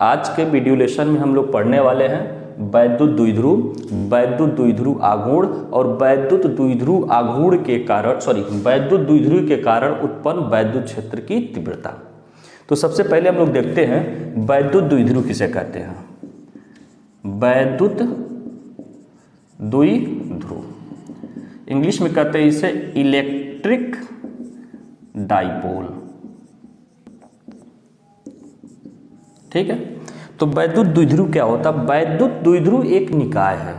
आज के video lesson में हम लोग पढ़ने वाले हैं वैद्युत द्विध्रुव आघूर्ण और वैद्युत द्विध्रुव आघूर्ण के कारण वैद्युत द्विध्रुव के कारण उत्पन्न वैद्युत क्षेत्र की तीव्रता। तो सबसे पहले हम लोग देखते हैं वैद्युत द्विध्रुव किसे कहते हैं। वैद्युत द्विध्रुव इंग्लिश में कहते हैं इसे इलेक्ट्रिक डाइपोल। ठीक है, तो वैद्युत द्विध्रुव क्या होता है? वैद्युत द्विध्रुव एक निकाय है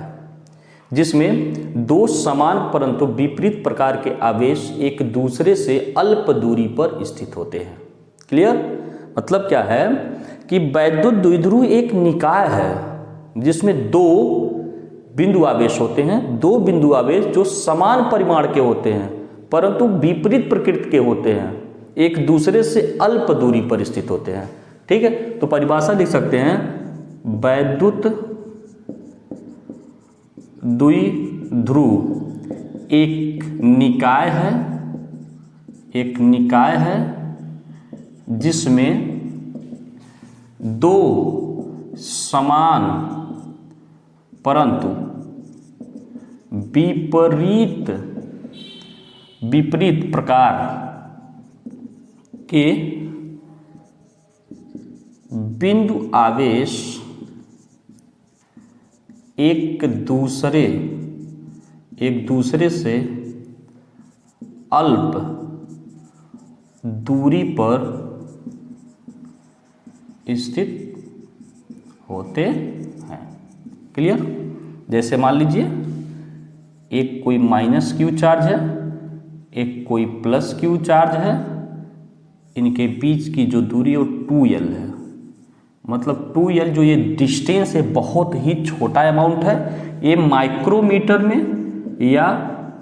जिसमें दो समान परंतु विपरीत प्रकार के आवेश एक दूसरे से अल्प दूरी पर स्थित होते हैं। क्लियर? मतलब क्या है कि वैद्युत द्विध्रुव एक निकाय है जिसमें दो बिंदु आवेश होते हैं, दो बिंदु आवेश जो समान परिमाण के होते हैं परंतु विपरीत प्रकृति के होते हैं, एक दूसरे से अल्प दूरी पर स्थित होते हैं। ठीक है, तो परिभाषा लिख सकते हैं वैद्युत द्विध्रुव एक निकाय है जिसमें दो समान परंतु विपरीत प्रकार के बिंदु आवेश एक दूसरे से अल्प दूरी पर स्थित होते हैं। क्लियर? जैसे मान लीजिए एक कोई माइनस क्यू चार्ज है, एक कोई प्लस क्यू चार्ज है, इनके बीच की जो दूरी वो 2l है। मतलब 2l जो ये डिस्टेंस है बहुत ही छोटा अमाउंट है, ये माइक्रोमीटर में या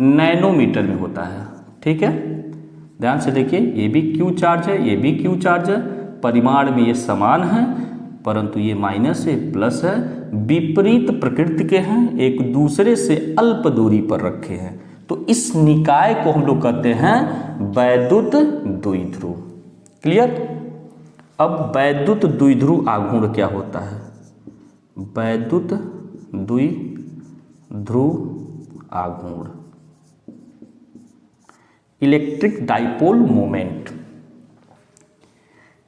नैनोमीटर में होता है। ठीक है, ध्यान से देखिए, ये भी क्यू चार्ज है, ये भी क्यू चार्ज है, परिमाण में ये समान है परंतु ये माइनस है प्लस है, विपरीत प्रकृति के हैं, एक दूसरे से अल्प दूरी पर रखे हैं। तो इस निकाय को हम लोग कहते हैं वैद्युत द्विध्रुव। क्लियर? अब वैद्युत द्विध्रुव आघूर्ण क्या होता है? वैद्युत द्विध्रुव आघूर्ण इलेक्ट्रिक डाइपोल मोमेंट।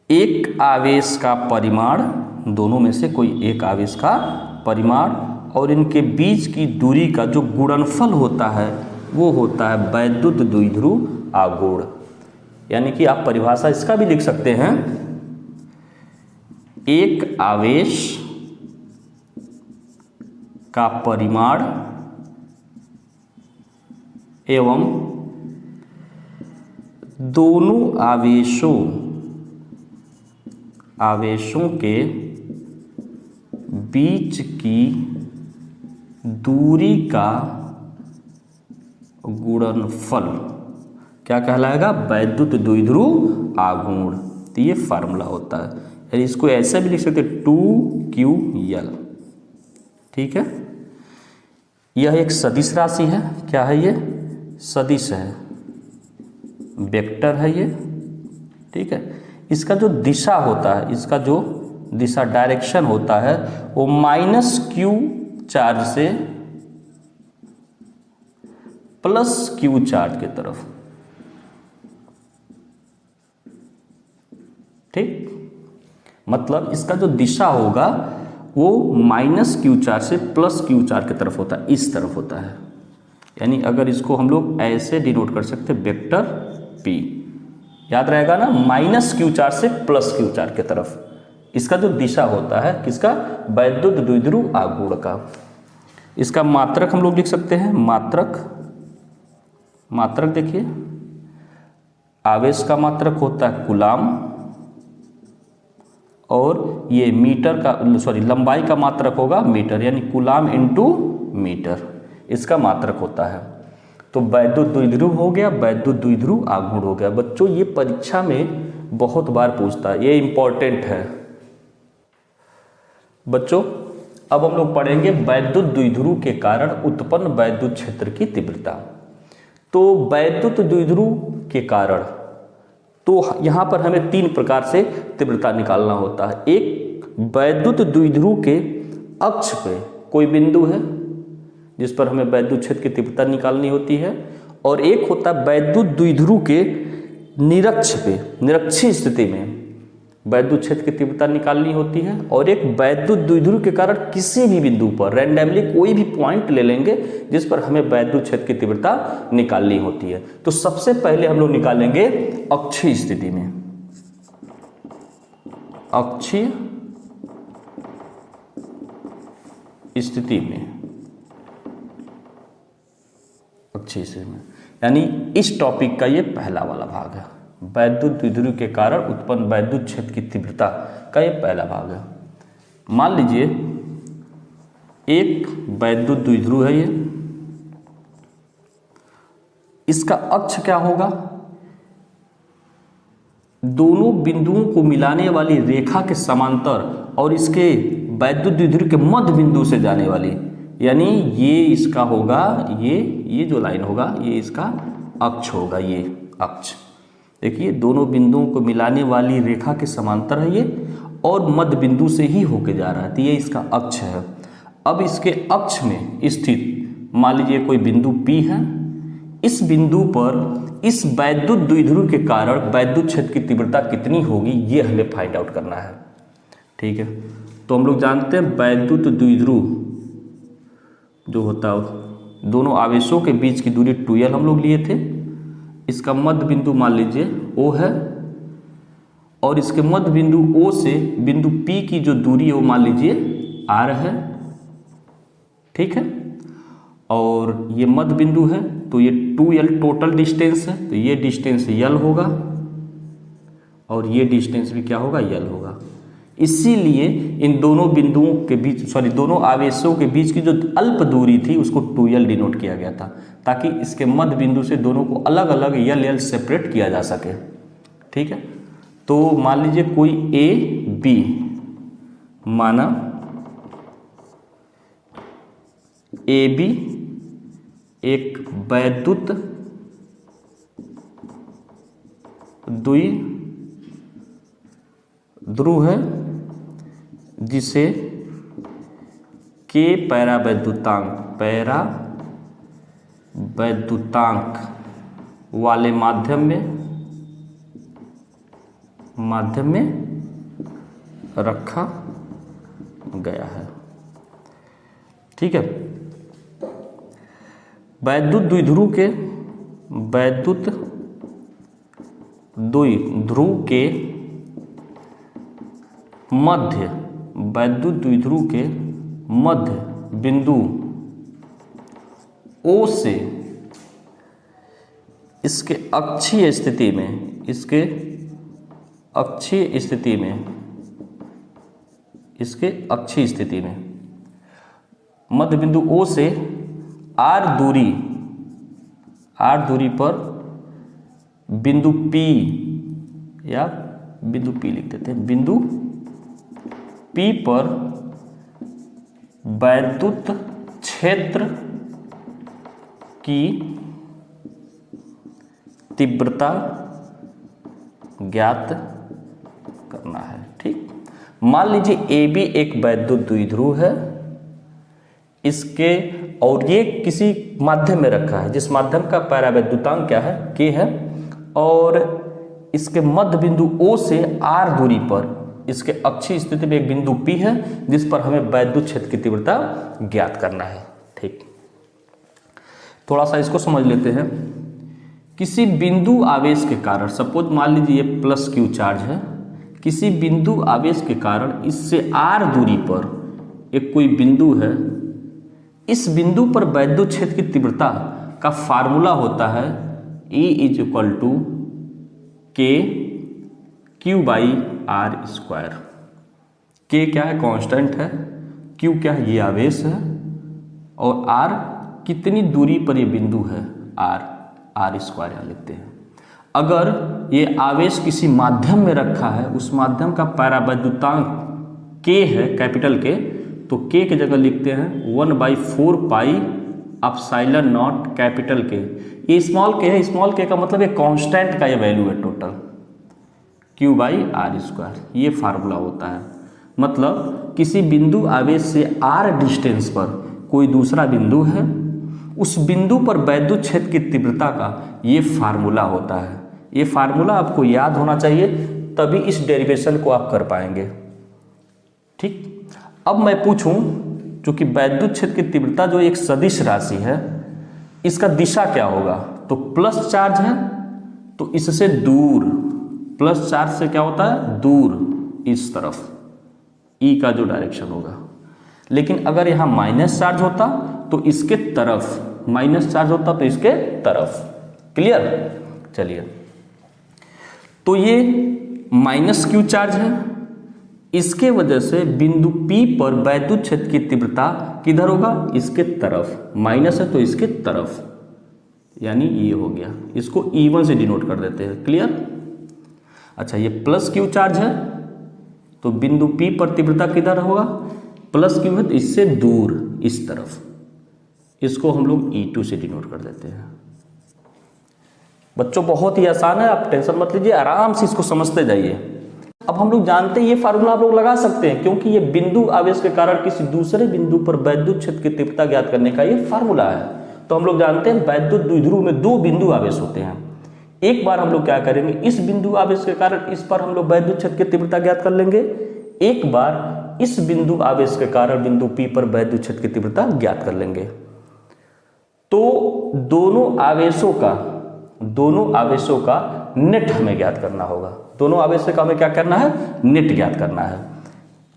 एक आवेश का परिमाण, दोनों में से कोई एक आवेश का परिमाण और इनके बीच की दूरी का जो गुणनफल होता है वो होता है वैद्युत द्विध्रुव आघूर्ण। यानी कि आप परिभाषा इसका भी लिख सकते हैं, एक आवेश का परिमाण एवं दोनों आवेशों के बीच की दूरी का गुणनफल क्या कहलाएगा? वैद्युत द्विध्रुव आघूर्ण। तो ये फार्मूला होता है, यानी इसको ऐसे भी लिख सकते 2ql। ठीक है, यह एक सदिश राशि है। क्या है ये? सदिश है, वेक्टर है ये। ठीक है, इसका जो दिशा होता है, इसका जो दिशा डायरेक्शन होता है वो माइनस क्यू चार्ज से प्लस क्यू चार्ज की तरफ। ठीक, मतलब इसका जो दिशा होगा वो माइनस क्यू चार्ज से प्लस क्यू चार्ज की तरफ होता है, इस तरफ होता है। यानी अगर इसको हम लोग ऐसे डिनोट कर सकते हैं वेक्टर p, याद रहेगा ना, माइनस क्यू चार्ज से प्लस क्यू चार्ज की तरफ इसका जो दिशा होता है किसका? वैद्युत द्विध्रुव आघूर्ण का। इसका मात्रक हम लोग लिख सकते हैं, मात्रक देखिए, आवेश का मात्रक होता है कूलाम और ये मीटर का लंबाई का मात्रक होगा मीटर, यानी कूलाम इंटू मीटर इसका मात्रक होता है। तो वैद्युत द्विध्रुव हो गया, वैद्युत द्विध्रुव आघूर्ण हो गया। बच्चों ये परीक्षा में बहुत बार पूछता है, ये इंपॉर्टेंट है। बच्चों अब हम लोग पढ़ेंगे वैद्युत द्विध्रुव के कारण उत्पन्न वैद्युत क्षेत्र की तीव्रता। तो वैद्युत द्विध्रुव के कारण तो यहाँ पर हमें तीन प्रकार से तीव्रता निकालना होता है। एक वैद्युत द्विध्रुव के अक्ष पे कोई बिंदु है जिस पर हमें वैद्युत क्षेत्र की तीव्रता निकालनी होती है, और एक होता है वैद्युत द्विध्रुव के निरक्ष पे, निरक्षीय स्थिति में वैद्युत क्षेत्र की तीव्रता निकालनी होती है, और एक वैद्युत द्विध्रुव के कारण किसी भी बिंदु पर रैंडमली कोई भी पॉइंट ले लेंगे जिस पर हमें वैद्युत क्षेत्र की तीव्रता निकालनी होती है। तो सबसे पहले हम लोग निकालेंगे अक्षीय स्थिति में, अक्षीय स्थिति में, अक्षीय स्थिति में, यानी इस टॉपिक का ये पहला वाला भाग है। वैद्युत द्विध्रुव के कारण उत्पन्न वैद्युत क्षेत्र की तीव्रता का ये पहला भाग है। मान लीजिए एक वैद्युत द्विध्रुव है, ये इसका अक्ष क्या होगा, दोनों बिंदुओं को मिलाने वाली रेखा के समांतर और इसके वैद्युत द्विध्रुव के मध्य बिंदु से जाने वाली, यानी ये इसका होगा, ये जो लाइन होगा ये इसका अक्ष होगा। ये अक्ष देखिए दोनों बिंदुओं को मिलाने वाली रेखा के समांतर है ये, और मध्य बिंदु से ही होके जा रहा है, तो ये इसका अक्ष है। अब इसके अक्ष में स्थित मान लीजिए कोई बिंदु P है, इस बिंदु पर इस वैद्युत द्विध्रुव के कारण वैद्युत क्षेत्र की तीव्रता कितनी होगी ये हमें फाइंड आउट करना है। ठीक है, तो हम लोग जानते हैं वैद्युत द्विध्रुव जो होता है दोनों आवेशों के बीच की दूरी 2l हम लोग लिए थे। इसका मध्य बिंदु मान लीजिए O है, और इसके मध्य बिंदु O से बिंदु P की जो दूरी है वो मान लीजिए R है। ठीक है, और ये मध्य बिंदु है तो ये 2l टोटल डिस्टेंस है, तो ये डिस्टेंस l होगा और ये डिस्टेंस भी क्या होगा, l होगा। इसीलिए इन दोनों बिंदुओं के बीच दोनों आवेशों के बीच की जो अल्प दूरी थी उसको 2l डिनोट किया गया था, ताकि इसके मध्य बिंदु से दोनों को अलग अलग l सेपरेट किया जा सके। ठीक है, तो मान लीजिए कोई ए बी, माना ए बी एक वैद्युत द्विध्रुव है जिसे के पैरावैद्युतांक वाले माध्यम में रखा गया है। ठीक है, वैद्युत द्विध्रुव के मध्य बिंदु O से इसके अक्षीय स्थिति में मध्य बिंदु O से R दूरी पर बिंदु P, या बिंदु P लिख देते हैं, बिंदु P पर वैद्युत क्षेत्र की तीव्रता ज्ञात करना है। ठीक, मान लीजिए AB एक वैद्युत द्विध्रुव है, इसके और ये किसी माध्यम में रखा है जिस माध्यम का पैरावैद्युतांक क्या है, K है, और इसके मध्य बिंदु O से R दूरी पर इसके अक्षीय स्थिति में एक बिंदु P है जिस पर हमें वैद्युत क्षेत्र की तीव्रता ज्ञात करना है। ठीक, थोड़ा सा इसको समझ लेते हैं। किसी बिंदु आवेश के कारण, सपोज मान लीजिए ये प्लस Q चार्ज है, किसी बिंदु आवेश के कारण इससे R दूरी पर एक कोई बिंदु है, इस बिंदु पर वैद्युत क्षेत्र की तीव्रता का फार्मूला होता है E = K Q/R²। K क्या है, कांस्टेंट है, Q क्या है, ये आवेश है, और R कितनी दूरी पर ये बिंदु है, R² यहाँ लिखते हैं। अगर ये आवेश किसी माध्यम में रखा है, उस माध्यम का पैरावैद्युतांक K है, कैपिटल K, तो K की जगह लिखते हैं 1/4 पाई एप्सिलॉन नॉट कैपिटल K। ये स्मॉल k है, स्मॉल k का मतलब ये कांस्टेंट का ये वैल्यू है टोटल, Q/R², ये फार्मूला होता है। मतलब किसी बिंदु आवेश से r डिस्टेंस पर कोई दूसरा बिंदु है, उस बिंदु पर वैद्युत क्षेत्र की तीव्रता का ये फार्मूला होता है। ये फार्मूला आपको याद होना चाहिए, तभी इस डेरिवेशन को आप कर पाएंगे। ठीक, अब मैं पूछूं, चूंकि वैद्युत क्षेत्र की तीव्रता जो एक सदिश राशि है, इसका दिशा क्या होगा? तो प्लस चार्ज है तो इससे दूर, प्लस चार्ज से क्या होता है? दूर, इस तरफ ई का जो डायरेक्शन होगा। लेकिन अगर यहाँ माइनस चार्ज होता तो इसके तरफ, माइनस चार्ज होता तो इसके तरफ। क्लियर? चलिए, तो ये माइनस क्यू चार्ज है, इसके वजह से बिंदु P पर वैद्युत क्षेत्र की तीव्रता किधर होगा? इसके तरफ। माइनस है तो इसके तरफ, यानी ये हो गया। इसको E1 से डिनोट कर देते हैं। क्लियर? अच्छा, ये प्लस क्यू चार्ज है तो बिंदु P पर तीव्रता किधर होगा? प्लस क्यू है तो इससे दूर, इस तरफ। इसको हम लोग E2 से डिनोट कर देते हैं। बच्चों बहुत ही आसान है, आप टेंशन मत लीजिए, आराम से इसको समझते जाइए। अब हम लोग जानते हैं ये फार्मूला आप लोग लगा सकते हैं, क्योंकि ये बिंदु आवेश के कारण किसी दूसरे बिंदु पर वैद्युत क्षेत्र की तीव्रता ज्ञात करने का ये फार्मूला है। तो हम लोग जानते हैं वैद्युत द्विध्रुव में दो बिंदु आवेश होते हैं। एक बार हम लोग क्या करेंगे, इस बिंदु आवेश के कारण इस पर हम लोग वैद्युत क्षेत्र की तीव्रता ज्ञात कर लेंगे। एक बार इस बिंदु आवेश के कारण बिंदु P पर वैद्युत क्षेत्र की तीव्रता ज्ञात कर लेंगे। तो दोनों आवेशों का नेट हमें ज्ञात करना होगा। दोनों आवेश का हमें क्या करना है? नेट ज्ञात करना है।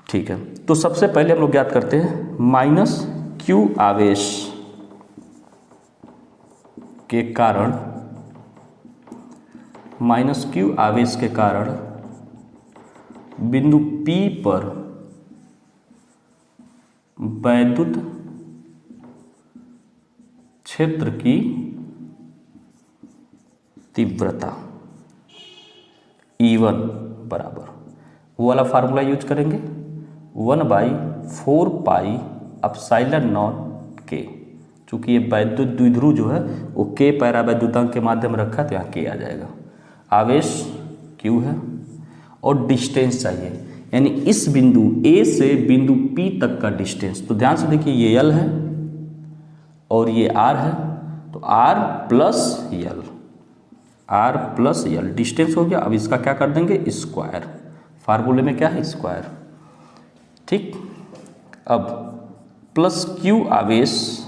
ठीक है, तो सबसे पहले हम लोग ज्ञात करते हैं माइनस क्यू आवेश के कारण, माइनस क्यू आवेश के कारण बिंदु P पर वैद्युत क्षेत्र की तीव्रता E1 बराबर, वो वाला फार्मूला यूज करेंगे, 1/4 पाई एप्सिलॉन नॉट के। चूंकि ये वैद्युत द्विध्रुव जो है वो के पैरा वैद्युतांक के माध्यम रखा है तो यहाँ के आ जाएगा। आवेश Q है और डिस्टेंस चाहिए, यानी इस बिंदु A से बिंदु P तक का डिस्टेंस। तो ध्यान से देखिए, ये L है और ये R है, तो R प्लस L डिस्टेंस हो गया। अब इसका क्या कर देंगे? स्क्वायर। फार्मूले में क्या है? स्क्वायर। ठीक, अब प्लस Q आवेश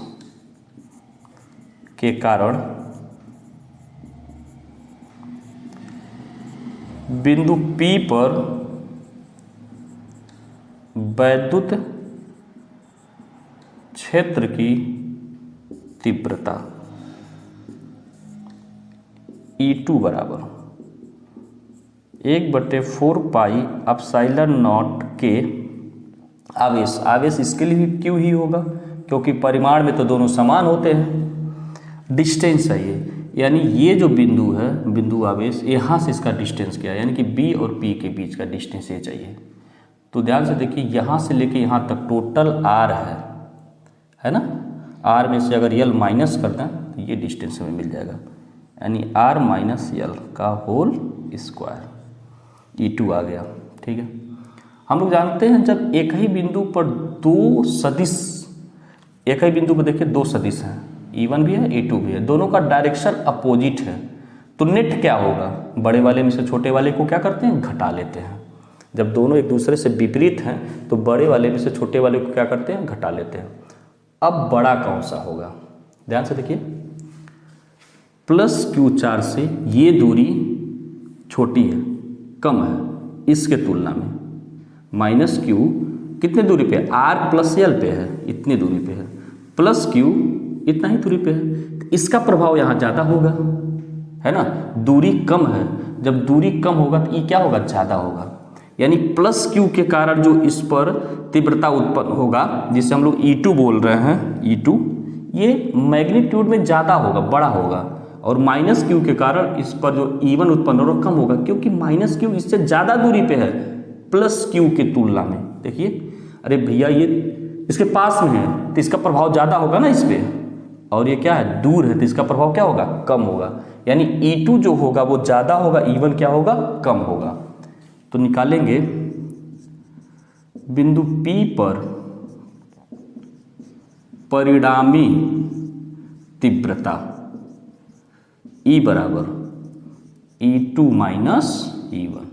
के कारण बिंदु P पर वैद्युत क्षेत्र की तीव्रता E2 बराबर 1/4 पाई एप्सिलॉन नॉट के। आवेश इसके लिए भी Q ही होगा, क्योंकि परिमाण में तो दोनों समान होते हैं। डिस्टेंस चाहिए, यानी ये जो बिंदु है, बिंदु आवेश, यहाँ से इसका डिस्टेंस क्या है, यानी कि B और P के बीच का डिस्टेंस ये चाहिए। तो ध्यान से देखिए, यहाँ से लेके यहाँ तक टोटल R है ना। R में से अगर L माइनस कर दें तो ये डिस्टेंस हमें मिल जाएगा, यानी R माइनस L का होल स्क्वायर, E2 आ गया। ठीक है, हम लोग जानते हैं जब एक ही बिंदु पर दो सदिश, एक ही बिंदु पर देखिए दो सदिश हैं, E1 भी है E2 भी है, दोनों का डायरेक्शन अपोजिट है, तो नेट क्या होगा? बड़े वाले में से छोटे वाले को क्या करते हैं? घटा लेते हैं। जब दोनों एक दूसरे से विपरीत हैं तो बड़े वाले में से छोटे वाले को क्या करते हैं? घटा लेते हैं। अब बड़ा कौन सा होगा? ध्यान से देखिए, प्लस क्यू चार्ज से ये दूरी छोटी है, कम है इसके तुलना में। माइनस क्यू कितने दूरी पे है? R प्लस L पे है, इतनी दूरी पे है। प्लस क्यू इतना ही दूरी पे है, तो इसका प्रभाव यहाँ ज़्यादा होगा, है ना। दूरी कम है, जब दूरी कम होगा तो ये क्या होगा? ज़्यादा होगा। यानी प्लस क्यू के कारण जो इस पर तीव्रता उत्पन्न होगा, जिसे हम लोग E2 बोल रहे हैं, E2, ये मैग्नीट्यूड में ज़्यादा होगा, बड़ा होगा। और माइनस क्यू के कारण इस पर जो E1 उत्पन्न होगा कम होगा, क्योंकि माइनस क्यू इससे ज़्यादा दूरी पे है प्लस क्यू की तुलना में। देखिए, अरे भैया ये इसके पास में है तो इसका प्रभाव ज़्यादा होगा ना इस पर, और ये क्या है? दूर है तो इसका प्रभाव क्या होगा? कम होगा। यानी E2 जो होगा वो ज़्यादा होगा, E1 क्या होगा? कम होगा। तो निकालेंगे बिंदु P पर परिणामी तीव्रता E बराबर E2 माइनस E1।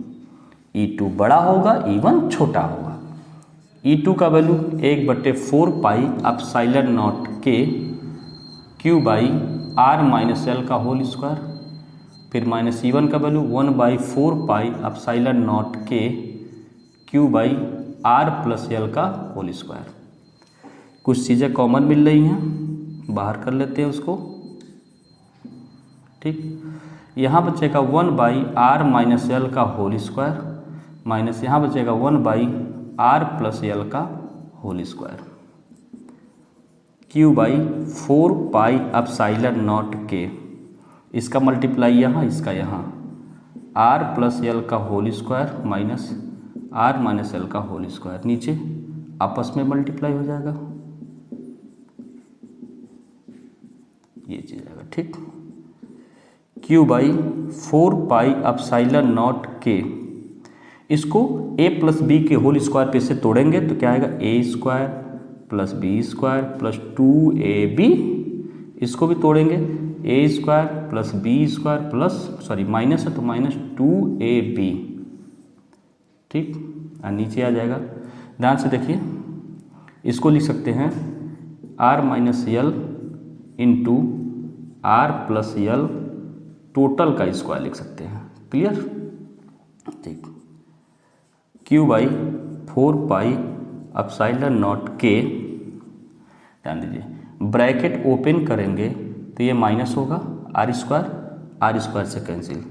E2 बड़ा होगा, E1 छोटा होगा। E2 का वैल्यू 1/4 पाई एप्सिलॉन नॉट के Q by R minus L का होल स्क्वायर, फिर माइनस E1 का वैल्यू 1/4 पाई एप्सिलॉन नॉट के Q by R plus L का होल स्क्वायर। कुछ चीज़ें कॉमन मिल रही हैं, बाहर कर लेते हैं उसको। ठीक, यहाँ बचेगा 1/R माइनस एल का होल स्क्वायर माइनस यहाँ बचेगा 1/R प्लस एल का whole square. Q by 4 pi epsilon naught के, इसका मल्टीप्लाई यहाँ, इसका यहाँ, R प्लस एल का whole square minus R minus L का होल स्क्वायर, नीचे आपस में मल्टीप्लाई हो जाएगा, ये चीज़ आएगा। ठीक, Q by 4 pi epsilon naught के, इसको a प्लस बी के होल स्क्वायर पे से तोड़ेंगे तो क्या आएगा, a square plus B square plus 2ab, इसको भी तोड़ेंगे a square plus B square plus, sorry minus है तो माइनस 2ab। ठीक, और नीचे आ जाएगा, ध्यान से देखिए, इसको लिख सकते हैं r minus L into R plus L total का स्क्वायर लिख सकते हैं। क्लियर? ठीक, Q by 4 pi epsilon naught के, ध्यान दीजिए, ब्रैकेट ओपन करेंगे तो ये माइनस होगा, R स्क्वायर से कैंसिल,